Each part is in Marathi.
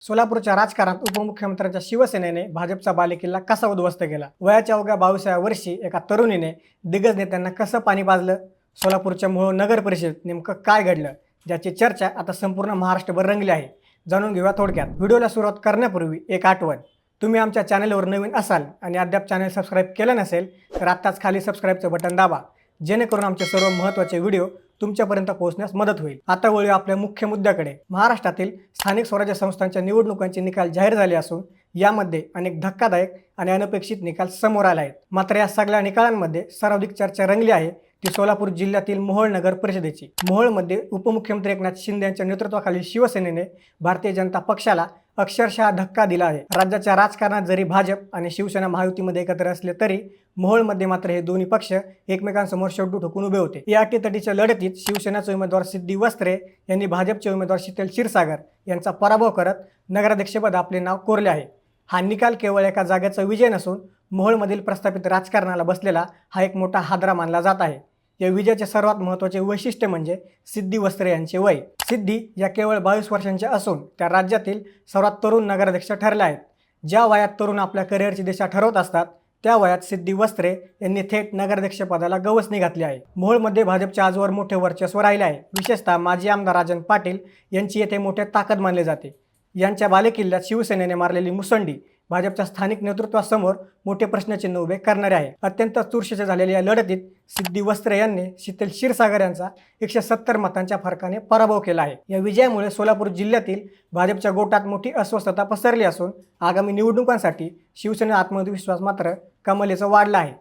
सोलापूरच्या राजकारणात उपमुख्यमंत्र्यांच्या शिवसेनेने भाजपचा बालेकिल्ला कसा उद्ध्वस्त केला? वयाच्या अवघ्या 22व्या वर्षी एका तरुणीने दिग्गज नेत्यांना कसं पाणी पाजलं? सोलापूरच्या मोहोळ नगर परिषदेत नेमकं काय घडलं, ज्याची चर्चा आता संपूर्ण महाराष्ट्रभर रंगली आहे? जाणून घेऊया थोडक्यात. व्हिडिओला सुरुवात करण्यापूर्वी एक आठवण, तुम्ही आमच्या चॅनलवर नवीन असाल आणि अद्याप चॅनल सबस्क्राईब केलं नसेल तर आत्ताच खाली सबस्क्राईबचं बटन दाबा, जेणेकरून आमचे सर्व महत्त्वाचे व्हिडिओ तुमच्यापर्यंत पोहोचण्यास मदत होईल. आता वळूया आपल्या मुख्य मुद्द्याकडे. महाराष्ट्रातील स्थानिक स्वराज्य संस्थांच्या निवडणुकांचे निकाल जाहीर झाले असून यामध्ये अनेक धक्कादायक आणि अनपेक्षित निकाल समोर आले आहेत. मात्र या सगळ्या निकालांमध्ये सर्वाधिक चर्चा रंगली आहे ती सोलापूर जिल्ह्यातील मोहोळ नगर परिषदेची. मोहोळमध्ये उपमुख्यमंत्री एकनाथ शिंदे यांच्या नेतृत्वाखाली शिवसेनेने भारतीय जनता पक्षाला अक्षरशः धक्का दिला आहे. राज्याच्या राजकारणात जरी भाजप आणि शिवसेना महायुतीमध्ये एकत्र असले तरी मोहोळमध्ये मात्र हे दोन्ही पक्ष एकमेकांसमोर शेवटू ठोकून उभे होते. या अटीतटीच्या लढतीत शिवसेनेचे उमेदवार सिद्धी वस्त्रे यांनी भाजपचे उमेदवार शीतल क्षीरसागर यांचा पराभव करत नगराध्यक्षपद आपले नाव कोरले आहे. हा निकाल केवळ एका जागेचा विजय नसून मोहोळमधील प्रस्थापित राजकारणाला बसलेला हा एक मोठा हादरा मानला जात आहे. या विजयाचे सर्वात महत्त्वाचे वैशिष्ट्य म्हणजे सिद्धी वस्त्रे यांचे वय. सिद्धी या केवळ 22 वर्षांच्या असून त्या राज्यातील सर्वात तरुण नगराध्यक्ष ठरल्या आहेत. ज्या वयात तरुण आपल्या करिअरची दिशा ठरवत असतात त्या वयात सिद्धी वस्त्रे यांनी थेट नगराध्यक्षपदाला गवसणी घातली आहे. मोहोळमध्ये भाजपच्या आजवर मोठे वर्चस्व राहिले आहे. विशेषतः माजी आमदार राजन पाटील यांची येथे मोठे ताकद मानले जाते. यांच्या बालेकिल्ल्यात शिवसेनेने मारलेली मुसंडी भाजपच्या स्थानिक नेतृत्वासमोर मोठे प्रश्नचिन्ह उभे करणारे आहे. अत्यंत चुरशीच्या झालेल्या या लढतीत सिद्धी वस्त्रे यांनी शीतल क्षीरसागर यांचा 170 मतांच्या फरकाने पराभव केला आहे. या विजयामुळे सोलापूर जिल्ह्यातील भाजपच्या गोटात मोठी अस्वस्थता पसरली असून आगामी निवडणुकांसाठी शिवसेनेचा आत्मविश्वास मात्र कमालीचा वाढला आहे.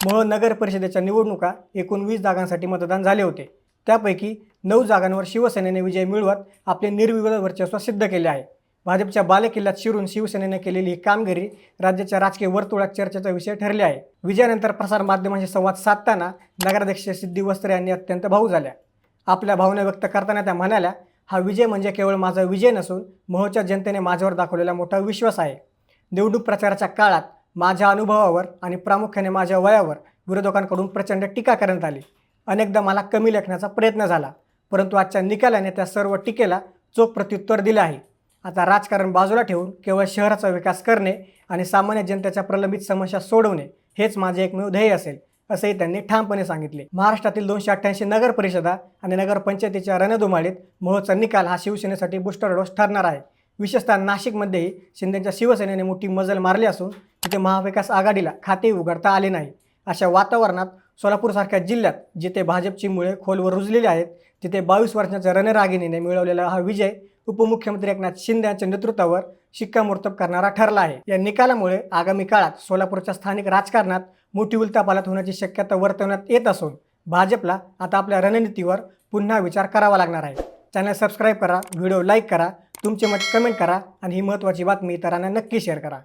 मोहोळ नगर परिषदेच्या निवडणुका एकूण 20 जागांसाठी मतदान झाले होते. त्यापैकी 9 जागांवर शिवसेनेने विजय मिळवत आपले निर्विवाद वर्चस्व सिद्ध केले आहे. भाजपच्या बालेकिल्ल्यात शिरून शिवसेनेने केलेली ही कामगिरी राज्याच्या राजकीय वर्तुळात चर्चेचा विषय ठरले आहे. विजयानंतर प्रसारमाध्यमांशी संवाद साधताना नगराध्यक्ष सिद्धी वस्त्रे यांनी अत्यंत भावूक झाल्या. आपल्या भावना व्यक्त करताना त्या म्हणाल्या, हा विजय म्हणजे केवळ माझा विजय नसून मोहोळच्या जनतेने माझ्यावर दाखवलेला मोठा विश्वास आहे. निवडणूक प्रचाराच्या काळात माझ्या अनुभवावर आणि प्रामुख्याने माझ्या वयावर विरोधकांकडून प्रचंड टीका करण्यात आली. अनेकदा मला कमी लेखण्याचा प्रयत्न झाला, परंतु आजच्या निकालाने त्या सर्व टीकेला चोख प्रत्युत्तर दिले आहे. आता राजकारण बाजूला ठेवून केवळ शहराचा विकास करणे आणि सामान्य जनतेच्या प्रलंबित समस्या सोडवणे हेच माझे एकमेव ध्येय असेल, असेही त्यांनी ठामपणे सांगितले. महाराष्ट्रातील 288 नगर परिषदा आणि नगरपंचायतीच्या रणधुमाळीत मोहोळचा निकाल हा शिवसेनेसाठी बूस्टर डोस ठरणार आहे. विशेषतः नाशिकमध्येही शिंदेच्या शिवसेनेने मोठी मजल मारली असून तिथे महाविकास आघाडीला खाते उघडता आले नाही. अशा वातावरणात सोलापूरसारख्या जिल्ह्यात जिथे भाजपची मुळे खोलवर रुजलेली आहेत तिथे 22 वर्षांच्या रणरागिणीने मिळवलेला हा विजय उपमुख्यमंत्री एकनाथ शिंदे यांच्या नेतृत्वावर शिक्कामोर्तब करणारा ठरला आहे. या निकालामुळे आगामी काळात सोलापूरच्या स्थानिक राजकारणात मोठी उलथापालथ होण्याची शक्यता वर्तवण्यात येत असून भाजपला आता आपल्या रणनीतीवर पुन्हा विचार करावा लागणार आहे. चॅनल सबस्क्राईब करा, व्हिडिओ लाईक करा, तुमचे मत कमेंट करा आणि ही महत्त्वाची बातमी इतरांना नक्की शेअर करा.